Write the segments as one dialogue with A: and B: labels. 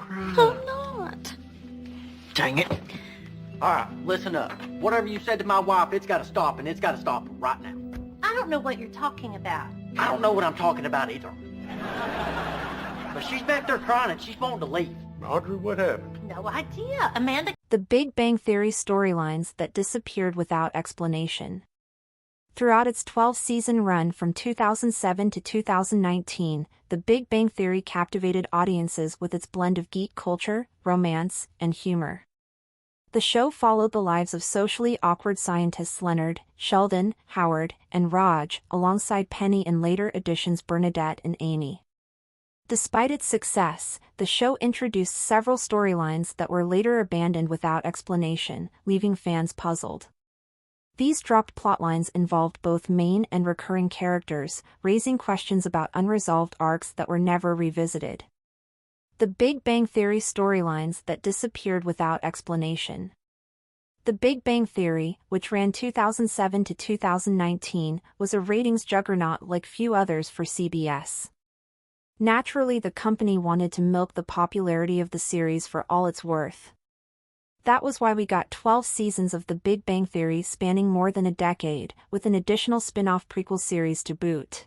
A: I'm not.
B: Dang it. All right, listen up. Whatever you said to my wife, it's got to stop, and it's got to stop right now.
A: I don't know what you're talking about.
B: I don't know what I'm talking about either. But she's back there crying, and she's wanting to leave.
C: Audrey, what happened?
A: No idea. Amanda.
D: The Big Bang Theory storylines that disappeared without explanation. Throughout its 12-season run from 2007 to 2019, The Big Bang Theory captivated audiences with its blend of geek culture, romance, and humor. The show followed the lives of socially awkward scientists Leonard, Sheldon, Howard, and Raj, alongside Penny and later additions Bernadette and Amy. Despite its success, the show introduced several storylines that were later abandoned without explanation, leaving fans puzzled. These dropped plotlines involved both main and recurring characters, raising questions about unresolved arcs that were never revisited. The Big Bang Theory storylines that disappeared without explanation. The Big Bang Theory, which ran 2007 to 2019, was a ratings juggernaut like few others for CBS. Naturally, the company wanted to milk the popularity of the series for all it's worth. That was why we got 12 seasons of The Big Bang Theory spanning more than a decade, with an additional spin-off prequel series to boot.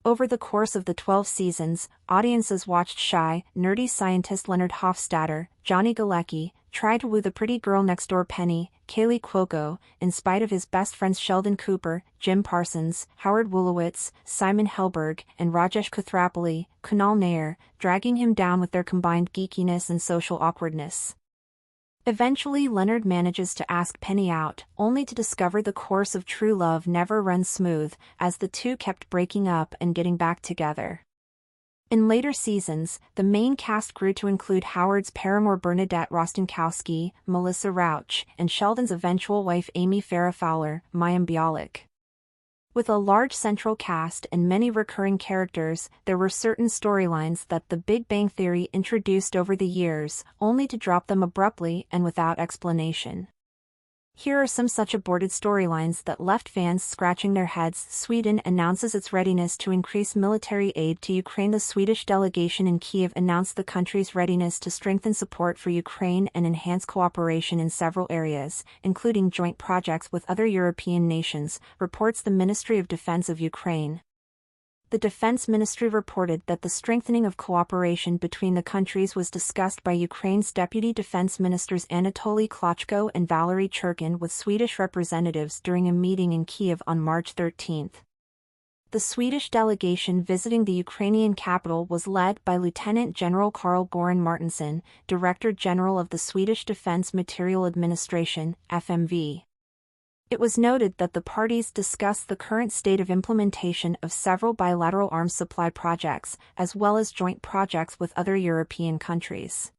D: Over the course of the 12 seasons, audiences watched shy, nerdy scientist Leonard Hofstadter, Johnny Galecki, try to woo the pretty girl next door Penny, Kaylee Cuoco, in spite of his best friends Sheldon Cooper, Jim Parsons, Howard Wolowitz, Simon Helberg, and Rajesh Kuthrapalli, Kunal Nair, dragging him down with their combined geekiness and social awkwardness. Eventually Leonard manages to ask Penny out, only to discover the course of true love never runs smooth, as the two kept breaking up and getting back together. In later seasons, the main cast grew to include Howard's paramour Bernadette Rostenkowski, Melissa Rauch, and Sheldon's eventual wife Amy Farrah Fowler, Mayim Bialik. With a large central cast and many recurring characters, there were certain storylines that The Big Bang Theory introduced over the years, only to drop them abruptly and without explanation. Here are some such aborted storylines that left fans scratching their heads. Sweden announces its readiness to increase military aid to Ukraine. The Swedish delegation in Kiev announced the country's readiness to strengthen support for Ukraine and enhance cooperation in several areas, including joint projects with other European nations, reports the Ministry of Defense of Ukraine. The Defense Ministry reported that the strengthening of cooperation between the countries was discussed by Ukraine's Deputy Defense Ministers Anatoly Klochko and Valery Churkin with Swedish representatives during a meeting in Kiev on March 13. The Swedish delegation visiting the Ukrainian capital was led by Lieutenant General Carl Göran Martinsson, Director General of the Swedish Defense Materiel Administration, FMV. It was noted that the parties discussed the current state of implementation of several bilateral arms supply projects, as well as joint projects with other European countries.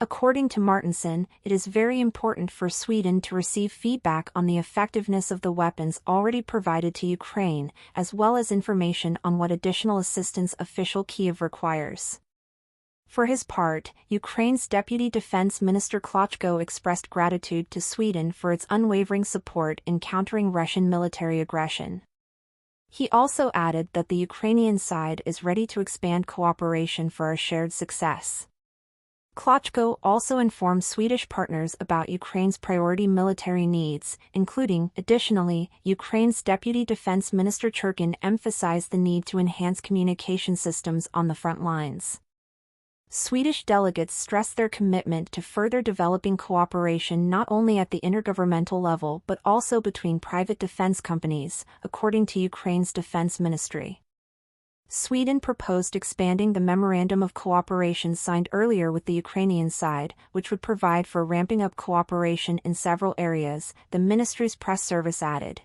D: According to Martinsson, it is very important for Sweden to receive feedback on the effectiveness of the weapons already provided to Ukraine, as well as information on what additional assistance official Kiev requires. For his part, Ukraine's Deputy Defense Minister Klochko expressed gratitude to Sweden for its unwavering support in countering Russian military aggression. He also added that the Ukrainian side is ready to expand cooperation for our shared success. Klochko also informed Swedish partners about Ukraine's priority military needs, including, additionally, Ukraine's Deputy Defense Minister Churkin emphasized the need to enhance communication systems on the front lines. Swedish delegates stressed their commitment to further developing cooperation not only at the intergovernmental level but also between private defense companies, according to Ukraine's defense ministry. Sweden proposed expanding the memorandum of cooperation signed earlier with the Ukrainian side, which would provide for ramping up cooperation in several areas, the ministry's press service added.